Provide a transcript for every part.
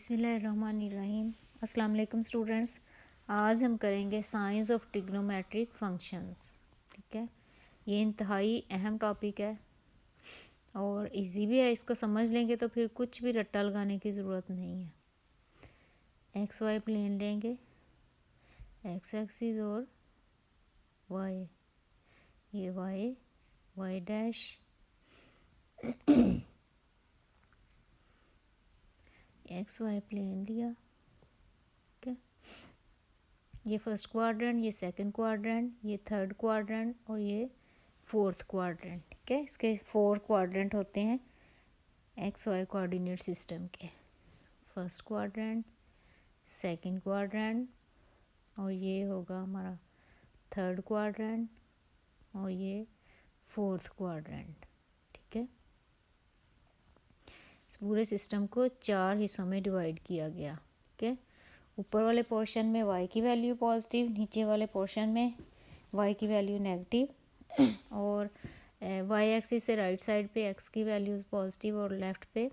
बिस्मिल्लाहिर्रहमानिर्रहीम। अस्सलाम वालेकुम स्टूडेंट्स। आज हम करेंगे साइंस ऑफ ट्रिग्नोमेट्रिक फंक्शंस। ठीक है, ये इंतहाई अहम टॉपिक है और इजी भी है। इसको समझ लेंगे तो फिर कुछ भी रट्टा लगाने की ज़रूरत नहीं है। एक्स वाई प्लेन लेंगे, एक्स एक्सिस और वाई, ये Y Y dash X Y plane लिया। ठीक है, ये फर्स्ट क्वाड्रेंट, ये सेकंड क्वाड्रेंट, ये थर्ड क्वाड्रेंट और ये फोर्थ क्वाड्रेंट। ठीक है, इसके 4 क्वाड्रेंट होते हैं एक्स वाई कोऑर्डिनेट सिस्टम के। फर्स्ट क्वाड्रेंट, सेकंड क्वाड्रेंट और ये होगा हमारा थर्ड क्वाड्रेंट और ये फोर्थ क्वाड्रेंट। ठीक है, इस पूरे सिस्टम को 4 हिस्सों में डिवाइड किया गया। ठीक है, ऊपर वाले पोर्शन में y की वैल्यू पॉजिटिव, नीचे वाले पोर्शन में y की वैल्यू नेगेटिव और y एक्सिस से राइट साइड पे x की वैल्यूज़ पॉजिटिव और लेफ़्ट पे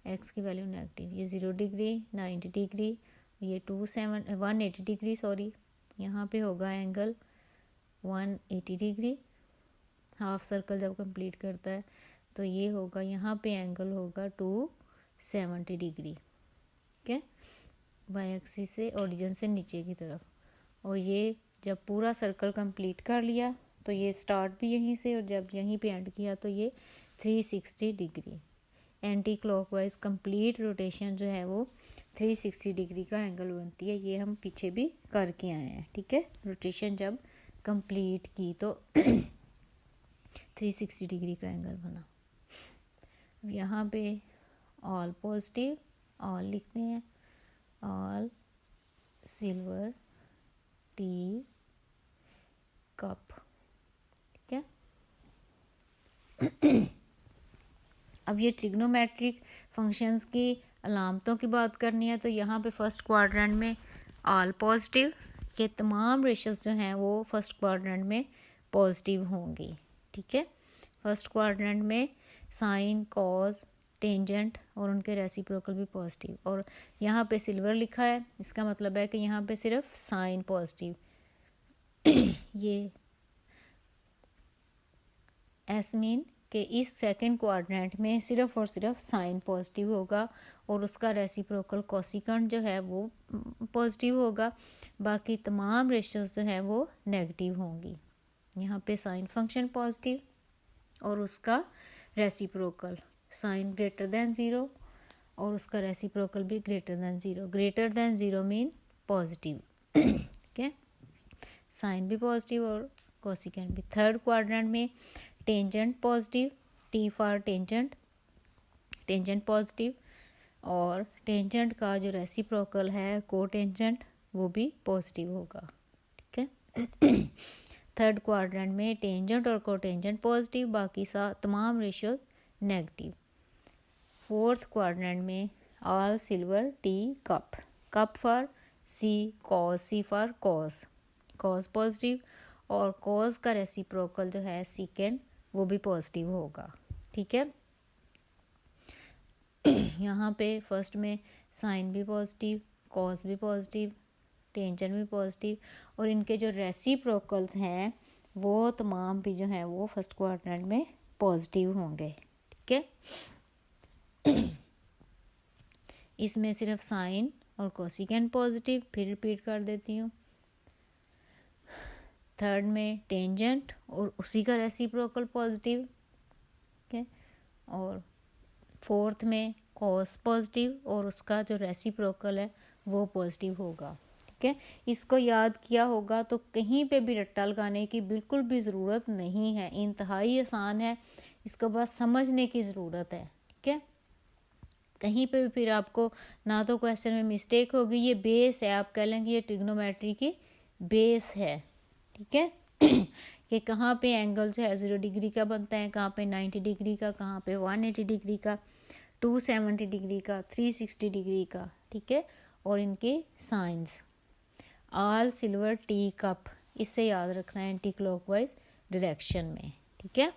x की वैल्यू नेगेटिव। ये 0 डिग्री, 90 डिग्री, ये 180 डिग्री सॉरी, यहाँ पे होगा एंगल 180 डिग्री। हाफ सर्कल जब कंप्लीट करता है तो ये होगा, यहाँ पे एंगल होगा 270 डिग्री। ठीक है, वाई एक्सिस से ओरिजिन से नीचे की तरफ। और ये जब पूरा सर्कल कंप्लीट कर लिया तो ये स्टार्ट भी यहीं से और जब यहीं पे एंड किया तो ये 360 degree anti clockwise complete rotation जो है वो 360 डिग्री का एंगल बनती है। ये हम पीछे भी करके आए हैं। ठीक है, रोटेशन जब कंप्लीट की तो 360 डिग्री का एंगल बना। अब यहाँ पे ऑल पॉजिटिव, ऑल लिखते हैं, ऑल सिल्वर टी कप। ठीक है, अब ये ट्रिग्नोमेट्रिक फंक्शंस की अलामतों की बात करनी है तो यहाँ पे फर्स्ट क्वाड्रेंट में ऑल पॉजिटिव के तमाम रेशोज़ जो हैं वो फर्स्ट क्वाड्रेंट में पॉजिटिव होंगी। ठीक है, फर्स्ट क्वाड्रेंट में साइन, कॉज, टेंजेंट और उनके रेसिप्रोकल भी पॉजिटिव। और यहाँ पे सिल्वर लिखा है, इसका मतलब है कि यहाँ पे सिर्फ साइन पॉजिटिव ये एस मीन कि इस सेकंड क्वाड्रेंट में सिर्फ और सिर्फ साइन पॉजिटिव होगा और उसका रेसिप्रोकल कोसिकेंट जो है वो पॉजिटिव होगा। बाकी तमाम रेशियोज जो है वो नेगेटिव होंगी। यहाँ पे साइन फंक्शन पॉजिटिव और उसका रेसिप्रोकल साइन ग्रेटर दैन 0 और उसका रेसिप्रोकल भी greater than 0। Greater than 0 mean positive. ठीक है, साइन भी पॉजिटिव और कोसिकेंट भी। थर्ड क्वाड्रेंट में tangent positive, T for tangent, tangent positive और टेंजेंट का जो रेसिप्रोकल है को टेंजेंट वो भी पॉजिटिव होगा। ठीक है, थर्ड क्वाड्रेंट में टेंजेंट और कोटेंजेंट पॉजिटिव, बाकी तमाम रेशियो नेगेटिव। फोर्थ क्वाड्रेंट में all silver tea cup, cup for C cos, C for cos, cos positive और कॉज का रेसिप्रोकल जो है सीकेंड वो भी पॉजिटिव होगा। ठीक है, यहाँ पे फर्स्ट में साइन भी पॉजिटिव, कॉज भी पॉजिटिव, टेंजेंट भी पॉजिटिव और इनके जो रेसिप्रोकल्स हैं वो तमाम भी जो हैं वो फर्स्ट क्वाड्रेंट में पॉजिटिव होंगे। ठीक है, इसमें सिर्फ साइन और कोसिकेंट पॉजिटिव। फिर रिपीट कर देती हूँ, थर्ड में टेंजेंट और उसी का रेसिप्रोकल पॉजिटिव। ठीक है, और फोर्थ में कॉस पॉजिटिव और उसका जो रेसिप्रोकल है वो पॉजिटिव होगा। ठीक है, इसको याद किया होगा तो कहीं पे भी रट्टा लगाने की बिल्कुल भी ज़रूरत नहीं है। इंतहाई आसान है, इसको बस समझने की ज़रूरत है। ठीक है, कहीं पे भी फिर आपको ना तो क्वेश्चन में मिस्टेक होगी। ये बेस है, आप कह लेंगे ये ट्रिग्नोमेट्री की बेस है। ठीक है, कि कहाँ पे एंगल जो है 0 डिग्री का बनता है, कहाँ पे 90 डिग्री का, कहाँ पे 180 डिग्री का, 270 डिग्री का, 360 डिग्री का। ठीक है, और इनके science all silver tea cup, इससे याद रखना है एंटी क्लॉकवाइज डायरेक्शन में। ठीक है,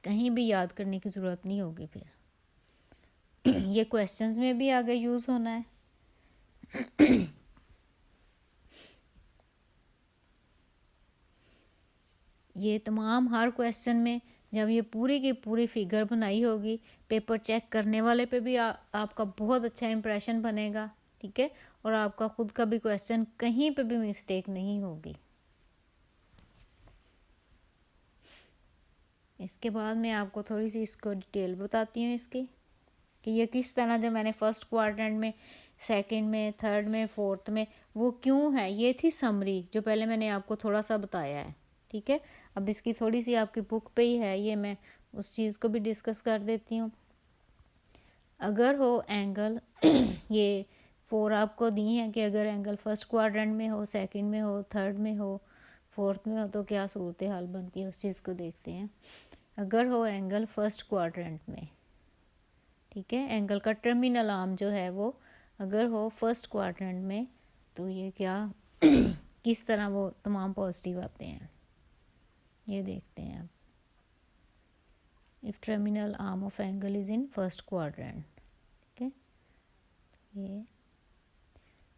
कहीं भी याद करने की ज़रूरत नहीं होगी फिर। ये क्वेश्चंस में भी आगे यूज़ होना है। ये तमाम हर क्वेश्चन में जब ये पूरी की पूरी फिगर बनाई होगी, पेपर चेक करने वाले पे भी आपका बहुत अच्छा इंप्रेशन बनेगा, ठीक है, और आपका खुद का भी क्वेश्चन कहीं पे भी मिस्टेक नहीं होगी। इसके बाद मैं आपको थोड़ी सी इसको डिटेल बताती हूँ इसकी, कि ये किस तरह, जब मैंने फर्स्ट क्वाड्रेंट में, सेकंड में, थर्ड में, फोर्थ में, वो क्यों है, ये थी समरी जो पहले मैंने आपको थोड़ा सा बताया है, ठीक है। अब इसकी थोड़ी सी आपकी बुक पे ही है, ये मैं उस चीज़ को भी डिस्कस कर देती हूँ। अगर हो एंगल ये 4 आपको दी हैं कि अगर एंगल फर्स्ट क्वाड्रेंट में हो, सेकंड में हो, थर्ड में हो, फोर्थ में हो, तो क्या सूरत हाल बनती है, उस चीज़ को देखते हैं। अगर हो एंगल फर्स्ट क्वाड्रेंट में, ठीक है, एंगल का टर्मिनल आर्म जो है वो अगर हो फर्स्ट क्वाड्रेंट में, तो ये क्या किस तरह वो तमाम पॉजिटिव आते हैं, ये देखते हैं आप। If terminal arm of angle is in first quadrant, ठीक है, ये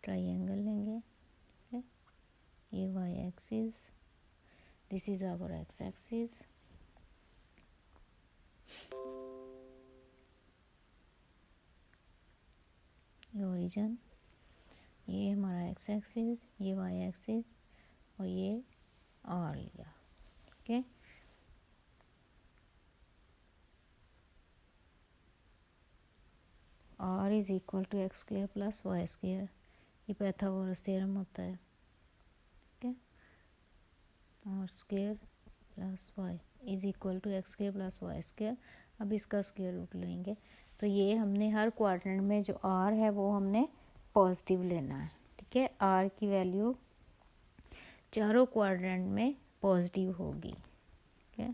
ट्राइंगल लेंगे, ठीक है, ये Y axis, this is our X axis, ये ओरिजिन, ये हमारा एक्स एक्सिस, ये वाई एक्सिस, और ये आर लिया, ठीक है। R is equal to X square plus Y square, ये पाइथागोरस थ्योरम होता है, ठीक है। R square plus Y is equal to X square plus Y square. अब इसका स्क्वायर रूट लेंगे, तो ये हमने हर क्वाड्रेंट में जो आर है वो हमने पॉजिटिव लेना है, ठीक है। आर की वैल्यू चारों क्वाड्रेंट में पॉजिटिव होगी, ठीक है।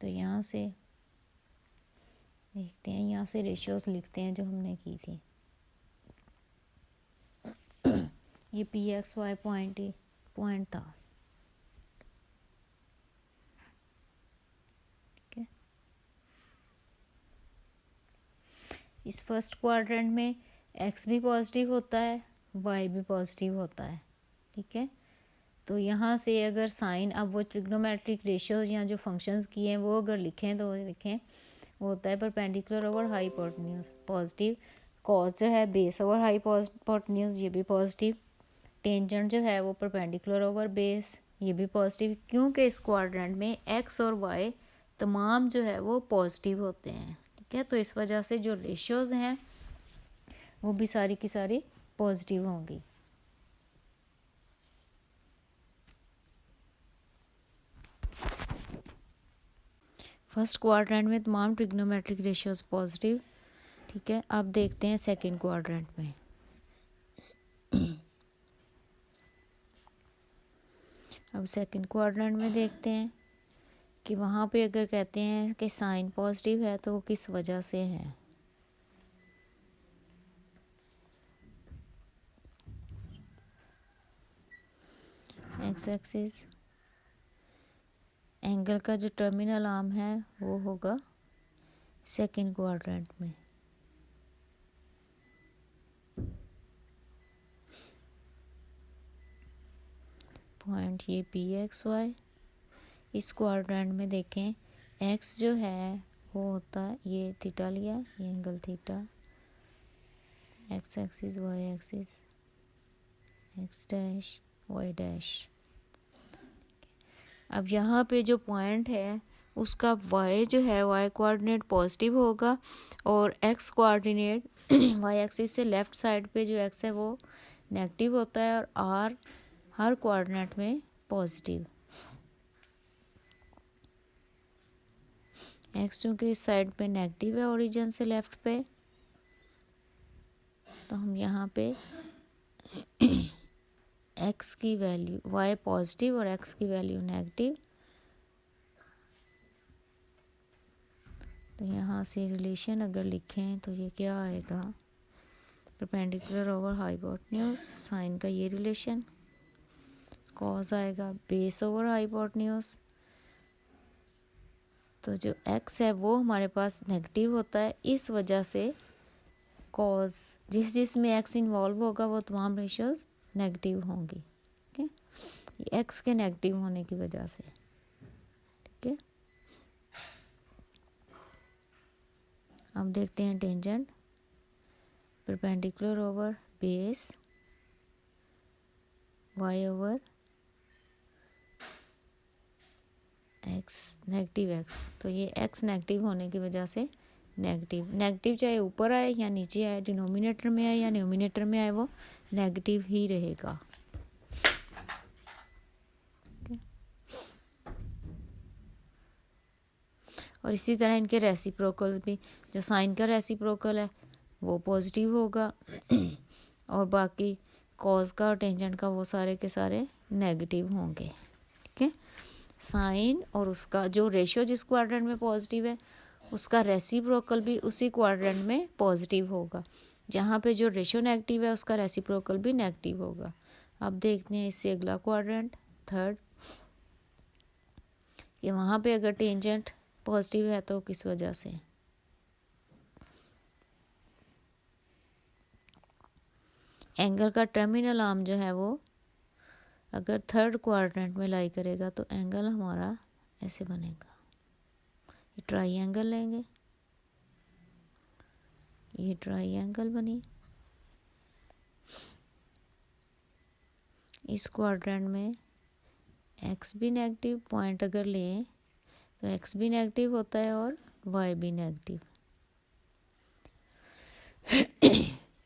तो यहाँ से देखते हैं, यहाँ से रेशियोज लिखते हैं जो हमने की थी। ये पी एक्स वाई पॉइंट था, ठीक है। इस फर्स्ट क्वाड्रेंट में एक्स भी पॉजिटिव होता है, वाई भी पॉजिटिव होता है, ठीक है। तो यहाँ से अगर साइन, अब वो ट्रिग्नोमेट्रिक रेशियोज या जो फंक्शंस किए हैं वो अगर लिखें तो लिखें, वो होता है perpendicular over hypotenuse positive, cos जो है बेस ओवर हाइपोटेन्यूज ये भी पॉजिटिव, टेंजेंट जो है वो परपेंडिकुलर ओवर बेस ये भी पॉजिटिव, क्योंकि इस क्वाड्रेंट में एक्स और वाई तमाम जो है वो पॉजिटिव होते हैं, ठीक है। तो इस वजह से जो रेशियोज हैं वो भी सारी की सारी पॉजिटिव होंगी। फर्स्ट क्वाड्रेंट में तमाम ट्रिग्नोमेट्रिक रेशियोज पॉजिटिव, ठीक है। अब देखते हैं सेकंड क्वाड्रेंट में। अब सेकंड क्वाड्रेंट में देखते हैं कि वहाँ पे अगर कहते हैं कि साइन पॉजिटिव है तो वो किस वजह से है। एक्स एक्सिस एंगल का जो टर्मिनल आर्म है वो होगा सेकंड क्वाड्रेंट में, पॉइंट ये पी एक्स वाई। इस क्वाड्रेंट में देखें एक्स जो है वो होता है, ये थीटा लिया, ये angle theta, X axis Y axis, X dash Y dash. अब यहाँ पे जो पॉइंट है उसका y जो है y कोऑर्डिनेट पॉजिटिव होगा और x कोऑर्डिनेट y एक्सिस से लेफ़्ट साइड पे जो x है वो नेगेटिव होता है, और r हर कोऑर्डिनेट में पॉजिटिव। x चूँकि इस साइड पे नेगेटिव है ओरिजिन से लेफ़्ट पे, तो हम यहाँ पे x की वैल्यू y पॉजिटिव और x की वैल्यू नेगेटिव, तो यहाँ से रिलेशन अगर लिखें तो ये क्या आएगा, परपेंडिकुलर ओवर हाइपोटेन्यूज, साइन का ये रिलेशन, कॉज आएगा बेस ओवर हाइपोटेन्यूज। तो जो x है वो हमारे पास नेगेटिव होता है, इस वजह से कॉज जिसमें x इन्वॉल्व होगा वो तमाम रेशियोज नेगेटिव होंगी। ठीक है, ये x के नेगेटिव होने की वजह से। ठीक है, अब देखते हैं tangent perpendicular over base y over x negative x। तो ये x नेगेटिव होने की वजह से नेगेटिव चाहे ऊपर आए या नीचे आए, डिनोमिनेटर में आए या न्यूमिनेटर में आए, वो नेगेटिव ही रहेगा। और इसी तरह इनके रेसिप्रोकल भी, जो साइन का रेसिप्रोकल है वो पॉजिटिव होगा और बाकी कॉज का और टेंजेंट का वो सारे के सारे नेगेटिव होंगे। ठीक है, साइन और उसका जो रेशियो जिस क्वाड्रेंट में पॉजिटिव है उसका रेसिप्रोकल भी उसी क्वाड्रेंट में पॉजिटिव होगा। जहाँ पे जो रेशियो नेगेटिव है उसका रेसिप्रोकल भी नेगेटिव होगा। अब देखते हैं इससे अगला क्वाड्रेंट थर्ड, कि वहाँ पे अगर टेंजेंट पॉजिटिव है तो किस वजह से। एंगल का टर्मिनल आर्म जो है वो अगर थर्ड क्वाड्रेंट में लाई करेगा तो एंगल हमारा ऐसे बनेगा। ये ट्राइंगल लेंगे, ये ट्राइंगल बनी। इस क्वाड्रेंट में एक्स भी नेगेटिव पॉइंट अगर लें तो एक्स भी नेगेटिव होता है और वाई भी नेगेटिव,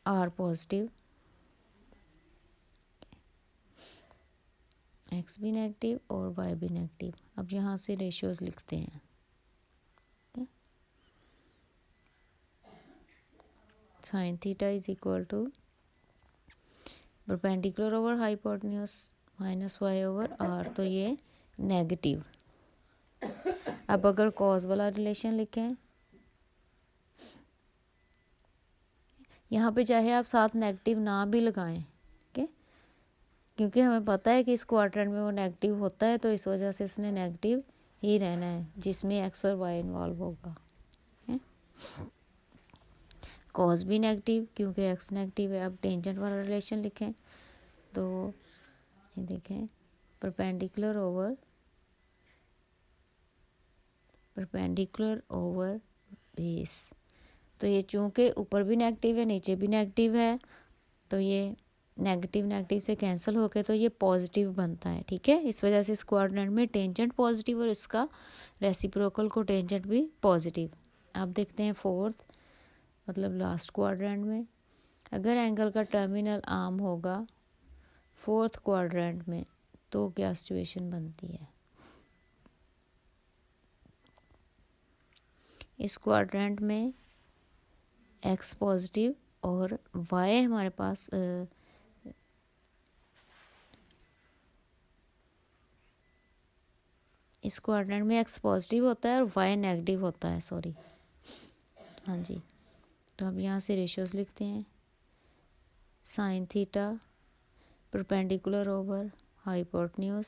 आर पॉजिटिव, एक्स भी नेगेटिव और वाई भी नेगेटिव। अब यहाँ से रेशियोज लिखते हैं। Sine theta is equal to perpendicular over hypotenuse minus Y over R, तो ये नेगेटिव। अब अगर कॉज वाला रिलेशन लिखें, यहाँ पे चाहे आप साथ नेगेटिव ना भी लगाएं, ठीक है, क्योंकि हमें पता है कि इस क्वाड्रेंट में वो नेगेटिव होता है, तो इस वजह से इसने नेगेटिव ही रहना है जिसमें एक्स और वाई इन्वॉल्व होगा। कॉज भी नेगेटिव क्योंकि एक्स नेगेटिव है। अब टेंजेंट वाला रिलेशन लिखें तो ये देखें परपेंडिकुलर ओवर बेस, तो ये चूँकि ऊपर भी नेगेटिव है नीचे भी नेगेटिव है, तो ये नेगेटिव से कैंसिल होके तो ये पॉजिटिव बनता है। ठीक है, इस वजह से इस क्वाड्रेंट में टेंजेंट पॉजिटिव और इसका रेसिप्रोकल को टेंजेंट भी पॉजिटिव। अब देखते हैं फोर्थ, मतलब लास्ट क्वाड्रेंट में अगर एंगल का टर्मिनल आर्म होगा फोर्थ क्वाड्रेंट में तो क्या सिचुएशन बनती है। इस क्वाड्रेंट में एक्स पॉजिटिव और वाई हमारे पास इस क्वाड्रेंट में एक्स पॉजिटिव होता है और वाई नेगेटिव होता है, सॉरी, हाँ जी। तो अब यहाँ से रेशियोज लिखते हैं। Sine theta perpendicular over hypotenuse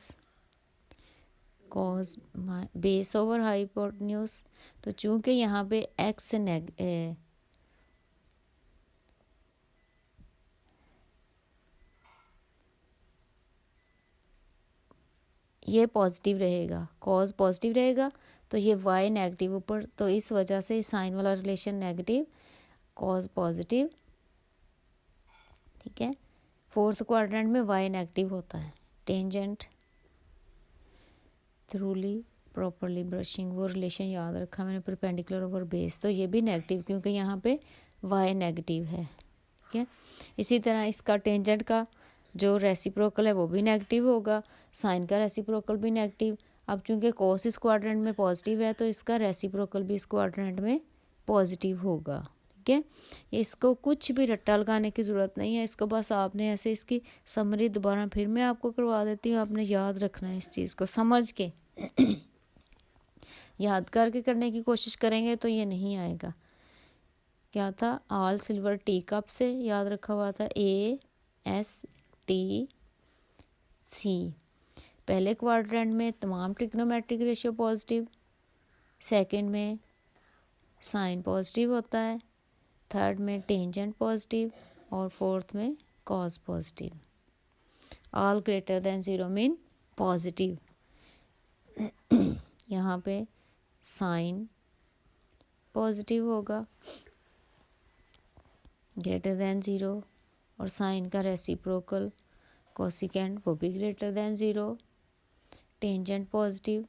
cause base over hypotenuse, तो चूंकि यहाँ पे एक्स ये पॉजिटिव रहेगा, कॉज पॉजिटिव रहेगा, तो ये वाई नेगेटिव ऊपर, तो इस वजह से साइन वाला रिलेशन नेगेटिव, कॉज पॉजिटिव। ठीक है, फोर्थ क्वाड्रेंट में वाई नेगेटिव होता है। टेंजेंट थ्रूली प्रॉपरली ब्रशिंग, वो रिलेशन याद रखा मैंने, परपेंडिकुलर ओवर बेस, तो ये भी नेगेटिव क्योंकि यहाँ पे वाई नेगेटिव है। ठीक है, इसी तरह इसका टेंजेंट का जो रेसिप्रोकल है वो भी नेगेटिव होगा, साइन का रेसिप्रोकल भी नेगेटिव। अब चूंकि कोस इस क्वाड्रेंट में पॉजिटिव है तो इसका रेसिप्रोकल भी इस क्वाड्रेंट में पॉजिटिव होगा। ठीक है, इसको कुछ भी रट्टा लगाने की ज़रूरत नहीं है, इसको बस आपने ऐसे इसकी समरी दोबारा फिर मैं आपको करवा देती हूँ, आपने याद रखना है इस चीज़ को समझ के याद करके करने की कोशिश करेंगे तो ये नहीं आएगा। क्या था, ऑल सिल्वर टी कप से याद रखा हुआ था ASTC, पहले क्वाड्रेंट में तमाम ट्रिग्नोमेट्रिक रेशियो पॉजिटिव, सेकंड में साइन पॉजिटिव होता है, थर्ड में टेंजेंट पॉजिटिव और फोर्थ में cos positive. All greater than 0 mean positive. यहाँ पे साइन पॉजिटिव होगा ग्रेटर देन 0, और साइन का रेसिप्रोकल कोसिकेंड वो भी ग्रेटर देन 0, टेंजेंट पॉजिटिव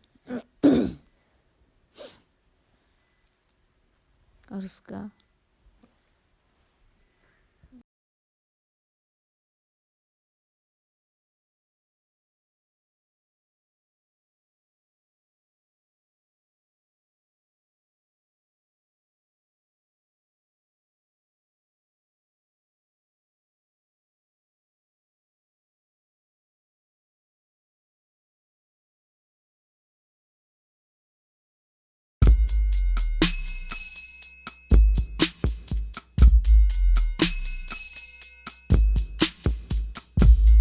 और उसका